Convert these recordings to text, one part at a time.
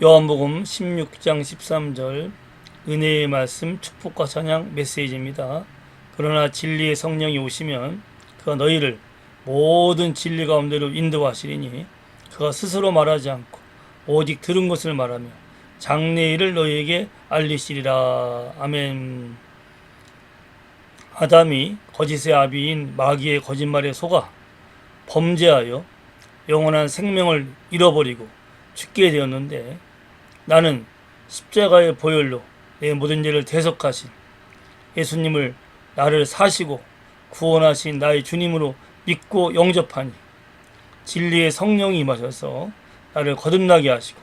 요한복음 16장 13절 은혜의 말씀 축복과 찬양 메시지입니다. 그러나 진리의 성령이 오시면 그가 너희를 모든 진리 가운데로 인도하시리니 그가 스스로 말하지 않고 오직 들은 것을 말하며 장래일을 너희에게 알리시리라. 아멘. 아담이 거짓의 아비인 마귀의 거짓말에 속아 범죄하여 영원한 생명을 잃어버리고 죽게 되었는데, 나는 십자가의 보혈로 내 모든 죄를 대속하신 예수님을 나를 사시고 구원하신 나의 주님으로 믿고 영접하니 진리의 성령이 임하셔서 나를 거듭나게 하시고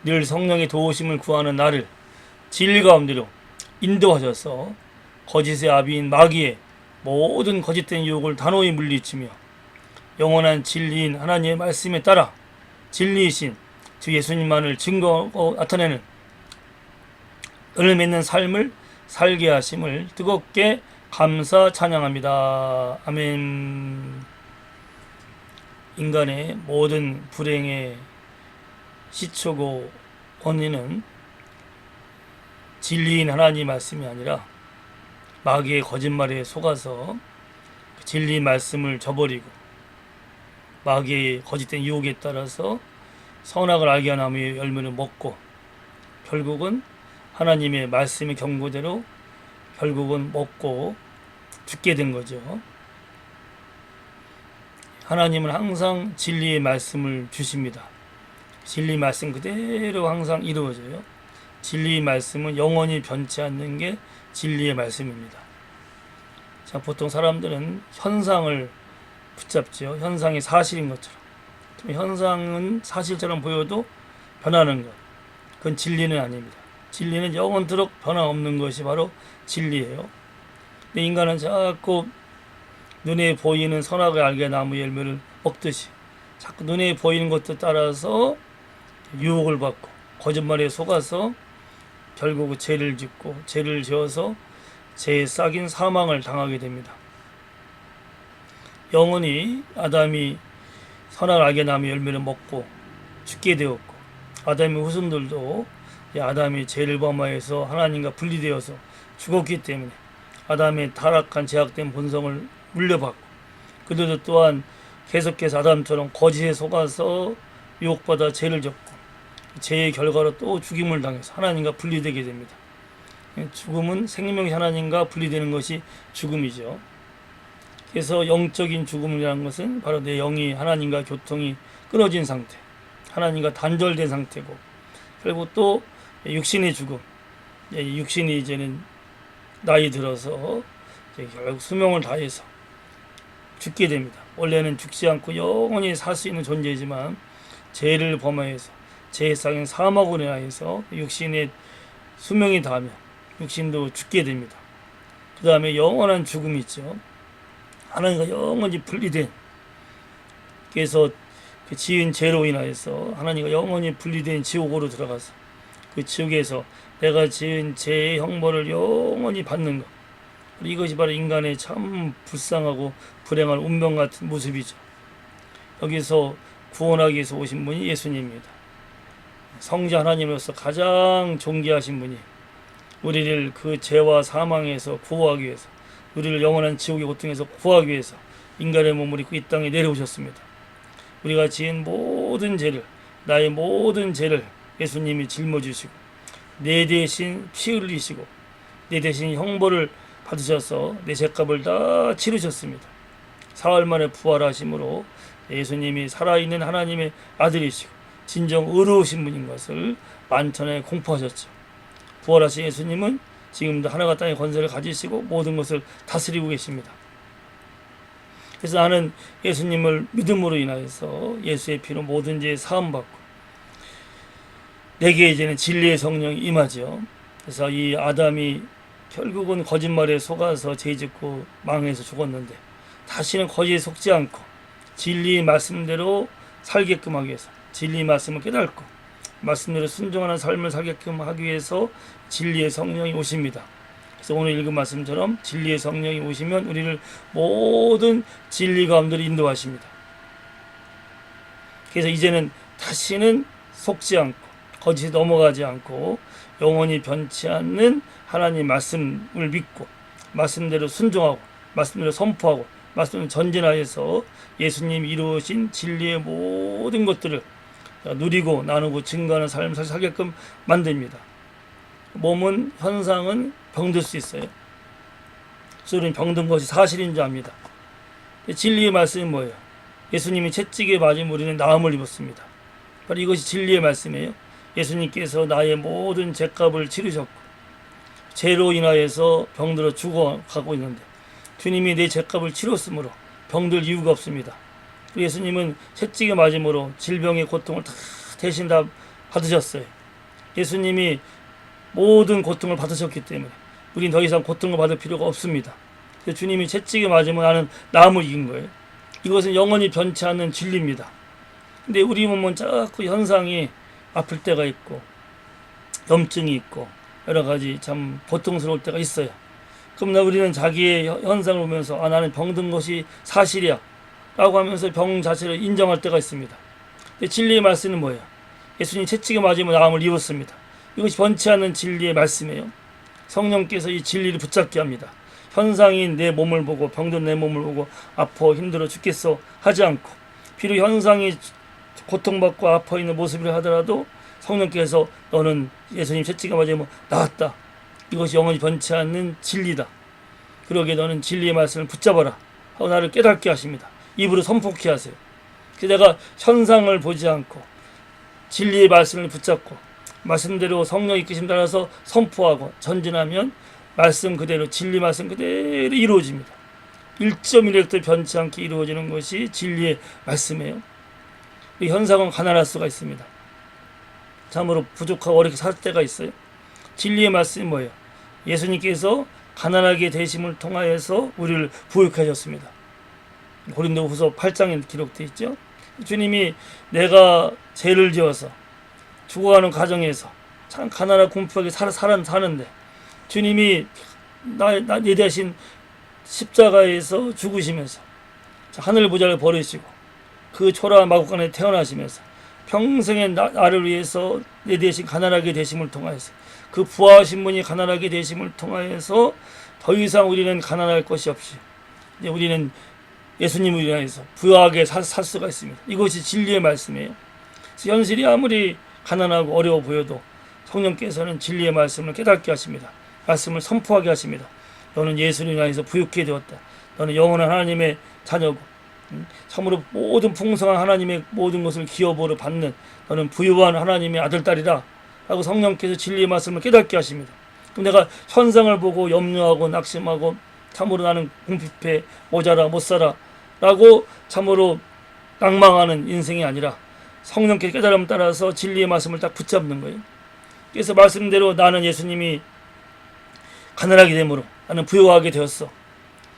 늘 성령의 도우심을 구하는 나를 진리 가운데로 인도하셔서 거짓의 아비인 마귀의 모든 거짓된 유혹을 단호히 물리치며 영원한 진리인 하나님의 말씀에 따라 진리이신 주 예수님만을 증거하고 나타내는 은을 맺는 삶을 살게 하심을 뜨겁게 감사 찬양합니다. 아멘. 인간의 모든 불행의 시초고 원인은 진리인 하나님 말씀이 아니라 마귀의 거짓말에 속아서 진리 말씀을 저버리고 마귀의 거짓된 유혹에 따라서 선악을 알게 한 나무의 열매를 먹고 결국은 하나님의 말씀의 경고대로 결국은 먹고 죽게 된 거죠. 하나님은 항상 진리의 말씀을 주십니다. 진리 말씀 그대로 항상 이루어져요. 진리의 말씀은 영원히 변치 않는 게 진리의 말씀입니다. 자, 보통 사람들은 현상을 붙잡죠. 현상이 사실인 것처럼. 현상은 사실처럼 보여도 변하는 것, 그건 진리는 아닙니다. 진리는 영원토록 변함없는 것이 바로 진리예요. 근데 인간은 자꾸 눈에 보이는 선악을 알게 나무 열매를 먹듯이 자꾸 눈에 보이는 것도 따라서 유혹을 받고 거짓말에 속아서 결국 죄를 짓고 죄를 지어서 죄에 싹인 사망을 당하게 됩니다. 영원히 아담이 선악을 알게 나무 열매를 먹고 죽게 되었고, 아담의 후손들도 아담이 죄를 범하여서 하나님과 분리되어서 죽었기 때문에 아담의 타락한 죄악된 본성을 물려받고, 그들도 또한 계속해서 아담처럼 거짓에 속아서 유혹받아 죄를 졌고 죄의 결과로 또 죽임을 당해서 하나님과 분리되게 됩니다. 죽음은 생명이 하나님과 분리되는 것이 죽음이죠. 그래서 영적인 죽음이라는 것은 바로 내 영이 하나님과 교통이 끊어진 상태, 하나님과 단절된 상태고, 그리고 또 육신의 죽음, 육신이 이제는 나이 들어서 결국 수명을 다해서 죽게 됩니다. 원래는 죽지 않고 영원히 살 수 있는 존재이지만 죄를 범하여서 죄에 쌓인 사망으로 인하여서 육신의 수명이 닿으면 육신도 죽게 됩니다. 그 다음에 영원한 죽음이 있죠. 하나님과 영원히 분리된, 그래서 그 지은 죄로 인하여서 하나님과 영원히 분리된 지옥으로 들어가서 그 지옥에서 내가 지은 죄의 형벌을 영원히 받는 것, 이것이 바로 인간의 참 불쌍하고 불행한 운명 같은 모습이죠. 여기서 구원하기 위해서 오신 분이 예수님입니다. 성자 하나님으로서 가장 존귀하신 분이 우리를 그 죄와 사망에서 구하기 위해서, 우리를 영원한 지옥의 고통에서 구하기 위해서 인간의 몸을 입고 이 땅에 내려오셨습니다. 우리가 지은 모든 죄를, 나의 모든 죄를 예수님이 짊어지시고 내 대신 피 흘리시고 내 대신 형벌을 받으셔서 내 죄값을 다 치르셨습니다. 사흘 만에 부활하심으로 예수님이 살아있는 하나님의 아들이시고 진정 의로우신 분인 것을 만천하에 공포하셨죠. 부활하신 예수님은 지금도 하늘과 땅의 권세를 가지시고 모든 것을 다스리고 계십니다. 그래서 나는 예수님을 믿음으로 인하여서 예수의 피로 모든 죄에 사함받고 내게 이제는 진리의 성령이 임하죠. 그래서 이 아담이 결국은 거짓말에 속아서 죄짓고 망해서 죽었는데, 다시는 거짓에 속지 않고 진리의 말씀대로 살게끔 하기 위해서, 진리의 말씀을 깨닫고 말씀대로 순종하는 삶을 살게끔 하기 위해서 진리의 성령이 오십니다. 그래서 오늘 읽은 말씀처럼 진리의 성령이 오시면 우리를 모든 진리 가운데로 인도하십니다. 그래서 이제는 다시는 속지 않고 거짓에 넘어가지 않고 영원히 변치 않는 하나님 말씀을 믿고 말씀대로 순종하고 말씀대로 선포하고 말씀을 전진하여서 예수님이 이루신 진리의 모든 것들을 누리고 나누고 증거하는 삶을 살게끔 만듭니다. 몸은 현상은 병들 수 있어요. 그래서 우리는 병든 것이 사실인 줄 압니다. 진리의 말씀이 뭐예요? 예수님이 채찍에 맞은 우리는 나음을 입었습니다. 바로 이것이 진리의 말씀이에요. 예수님께서 나의 모든 죄값을 치르셨고 죄로 인하여서 병들어 죽어가고 있는데 주님이 내 죄값을 치렀으므로 병들 이유가 없습니다. 예수님은 채찍에 맞음으로 질병의 고통을 다 대신 다 받으셨어요. 예수님이 모든 고통을 받으셨기 때문에 우린 더 이상 고통을 받을 필요가 없습니다. 주님이 채찍에 맞으면 나는 나음을 이긴 거예요. 이것은 영원히 변치 않는 진리입니다. 근데 우리 몸은 자꾸 현상이 아플 때가 있고 염증이 있고 여러 가지 참 고통스러울 때가 있어요. 그럼 우리는 자기의 현상을 보면서 나는 병든 것이 사실이야 라고 하면서 병 자체를 인정할 때가 있습니다. 근데 진리의 말씀은 뭐예요? 예수님 채찍에 맞으면 나음을 입었습니다. 이것이 변치 않는 진리의 말씀이에요. 성령께서 이 진리를 붙잡게 합니다. 현상인 내 몸을 보고 병든 내 몸을 보고 아파 힘들어 죽겠어 하지 않고 비록 현상이 고통받고 아파 있는 모습이라 하더라도 성령께서 너는 예수님 채찍에 맞으면 나았다. 이것이 영원히 변치 않는 진리다. 그러기에 너는 진리의 말씀을 붙잡아라 하고 나를 깨닫게 하십니다. 입으로 선포케 하세요. 그래서 내가 현상을 보지 않고 진리의 말씀을 붙잡고 말씀대로 성령 이끄심 따라서 선포하고 전진하면 말씀 그대로 진리 말씀 그대로 이루어집니다. 1.1획도 변치 않게 이루어지는 것이 진리의 말씀이에요. 이 현상은 가난할 수가 있습니다. 참으로 부족하고 어렵게 살 때가 있어요. 진리의 말씀이 뭐예요? 예수님께서 가난하게 되심을 통하여서 우리를 부유케 하셨습니다. 고린도후서 8장에 기록되어 있죠. 주님이 내가 죄를 지어서 죽어가는 가정에서 참 가난하고 궁핍하게 사는데 주님이 내 대신 십자가에서 죽으시면서 하늘 보좌를 버리시고 그 초라한 마국간에 태어나시면서 평생의 나를 위해서 내 대신 가난하게 되심을 통하여서 그 부하신 분이 가난하게 되심을 통하여서 더 이상 우리는 가난할 것이 없이 이제 우리는 예수님을 위하여서 부유하게 살 수가 있습니다. 이것이 진리의 말씀이에요. 그래서 현실이 아무리 가난하고 어려워 보여도 성령께서는 진리의 말씀을 깨닫게 하십니다. 말씀을 선포하게 하십니다. 너는 예수를 위하여서 부유케 되었다. 너는 영원한 하나님의 자녀고 참으로 모든 풍성한 하나님의 모든 것을 기업으로 받는 너는 부유한 하나님의 아들딸이다 라고 성령께서 진리의 말씀을 깨닫게 하십니다. 그럼 내가 현상을 보고 염려하고 낙심하고 참으로 나는 궁핍해 모자라 못살아 라고 참으로 낭망하는 인생이 아니라 성령께서 깨달음을 따라서 진리의 말씀을 딱 붙잡는 거예요. 그래서 말씀대로 나는 예수님이 가난하게 되므로 나는 부유하게 되었어.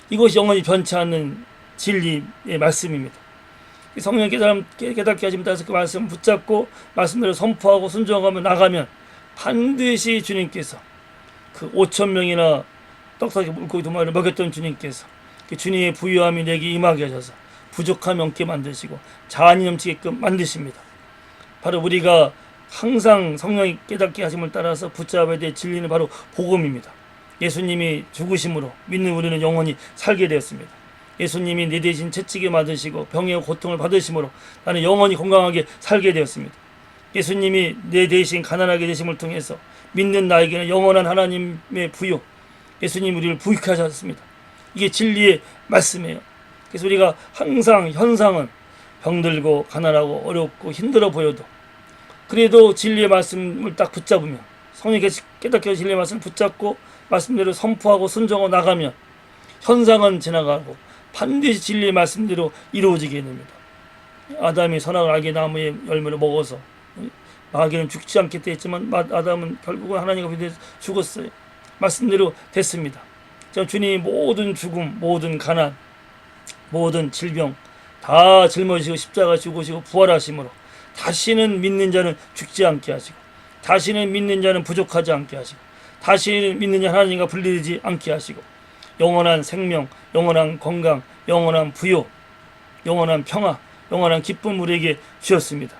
이것이 영원히 변치 않는 진리의 말씀입니다. 성령 깨닫게 하시면 따라서 그 말씀을 붙잡고 말씀대로 선포하고 순종하며 나가면 반드시 주님께서 그 5,000명이나 떡사기 물고기 2마리를 먹였던 주님께서 그 주님의 부유함이 내게 임하게 하셔서 부족함이 없게 만드시고 자안이 넘치게끔 만드십니다. 바로 우리가 항상 성령이 깨닫게 하심을 따라서 붙잡아야 될 진리는 바로 복음입니다. 예수님이 죽으심으로 믿는 우리는 영원히 살게 되었습니다. 예수님이 내 대신 채찍에 맞으시고 병의 고통을 받으심으로 나는 영원히 건강하게 살게 되었습니다. 예수님이 내 대신 가난하게 되심을 통해서 믿는 나에게는 영원한 하나님의 부유, 예수님이 우리를 부유케 하셨습니다. 이게 진리의 말씀이에요. 그래서 우리가 항상 현상은 병들고 가난하고 어렵고 힘들어 보여도 그래도 진리의 말씀을 딱 붙잡으면 성령께서 깨닫게 진리의 말씀을 붙잡고 말씀대로 선포하고 순종하고 나가면 현상은 지나가고 반드시 진리의 말씀대로 이루어지게 됩니다. 아담이 선악을 알게 나무의 열매를 먹어서 마귀는 죽지 않겠다 했지만 아담은 결국은 하나님과 비교해서 죽었어요. 말씀대로 됐습니다. 주님이 모든 죽음, 모든 가난, 모든 질병 다 짊어지시고 십자가 죽으시고 부활하심으로 다시는 믿는 자는 죽지 않게 하시고 다시는 믿는 자는 부족하지 않게 하시고 다시는 믿는 자 하나님과 분리되지 않게 하시고 영원한 생명, 영원한 건강, 영원한 부요, 영원한 평화, 영원한 기쁨 우리에게 주셨습니다.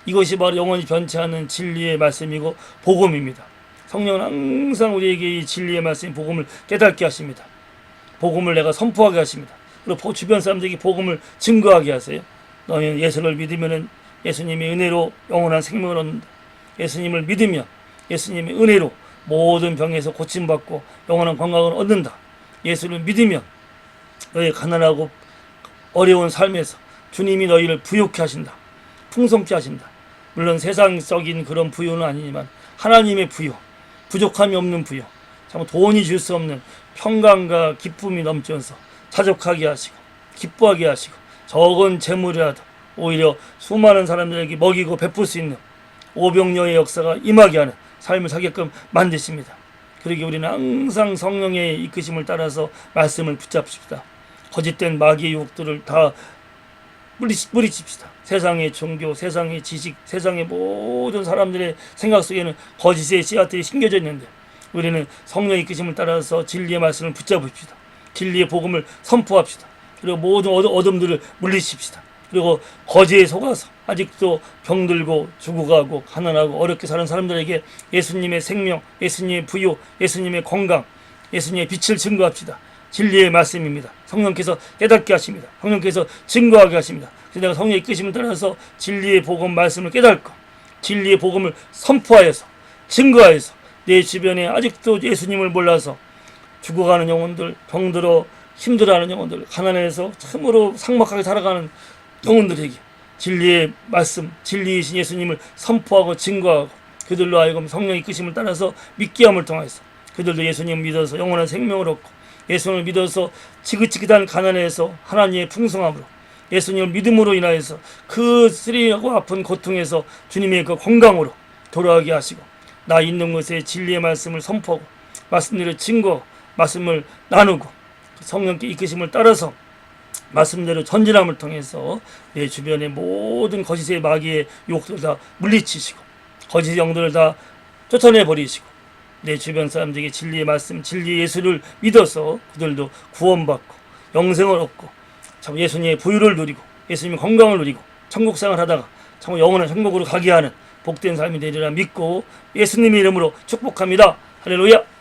이것이 바로 영원히 변치 않는 진리의 말씀이고 복음입니다. 성령은 항상 우리에게 이 진리의 말씀, 복음을 깨닫게 하십니다. 복음을 내가 선포하게 하십니다. 그리고 주변 사람들에게 복음을 증거하게 하세요. 너희는 예수를 믿으면 예수님의 은혜로 영원한 생명을 얻는다. 예수님을 믿으며 예수님의 은혜로 모든 병에서 고침받고 영원한 건강을 얻는다. 예수를 믿으며 너희 가난하고 어려운 삶에서 주님이 너희를 부유케 하신다. 풍성케 하신다. 물론 세상적인 그런 부유는 아니지만 하나님의 부유, 부족함이 없는 부유, 참 돈이 줄 수 없는 평강과 기쁨이 넘쳐서 자족하게 하시고 기뻐하게 하시고 적은 재물이라도 오히려 수많은 사람들에게 먹이고 베풀 수 있는 오병여의 역사가 임하게 하는 삶을 살게끔 만드십니다. 그러기 우리는 항상 성령의 이끄심을 따라서 말씀을 붙잡읍시다. 거짓된 마귀의 유혹들을 다 물리칩시다. 세상의 종교, 세상의 지식, 세상의 모든 사람들의 생각 속에는 거짓의 씨앗들이 심겨져 있는데 우리는 성령의 이끄심을 따라서 진리의 말씀을 붙잡읍시다. 진리의 복음을 선포합시다. 그리고 모든 어둠들을 물리칩시다. 그리고 거지에 속아서 아직도 병들고 죽어가고 가난하고 어렵게 사는 사람들에게 예수님의 생명, 예수님의 부요, 예수님의 건강, 예수님의 빛을 증거합시다. 진리의 말씀입니다. 성령께서 깨닫게 하십니다. 성령께서 증거하게 하십니다. 그래서 내가 성령의 이끄심을 따라서 진리의 복음 말씀을 깨닫고 진리의 복음을 선포하여서 증거하여서 내 주변에 아직도 예수님을 몰라서 죽어가는 영혼들, 병들어 힘들어하는 영혼들, 가난해서 참으로 삭막하게 살아가는 영혼들에게 진리의 말씀, 진리이신 예수님을 선포하고 증거하고 그들로 하여금 성령의 이끄심을 따라서 믿게 함을 통해서 그들도 예수님을 믿어서 영원한 생명을 얻고 예수님을 믿어서 지긋지긋한 가난에서 하나님의 풍성함으로 예수님을 믿음으로 인하여서 그 쓰리하고 아픈 고통에서 주님의 그 건강으로 돌아가게 하시고 나 있는 곳에 진리의 말씀을 선포하고 말씀대로 증거, 말씀을 나누고 성령께 이끄심을 따라서 말씀대로 전진함을 통해서 내 주변의 모든 거짓의 마귀의 유혹들을 다 물리치시고 거짓의 영들을 다 쫓아내버리시고 내 주변 사람들에게 진리의 말씀, 진리의 예수를 믿어서 그들도 구원받고 영생을 얻고 참 예수님의 부유를 누리고 예수님의 건강을 누리고 천국 생활을 하다가 참 영원한 천국으로 가게 하는 복된 삶이 되리라 믿고 예수님의 이름으로 축복합니다. 할렐루야.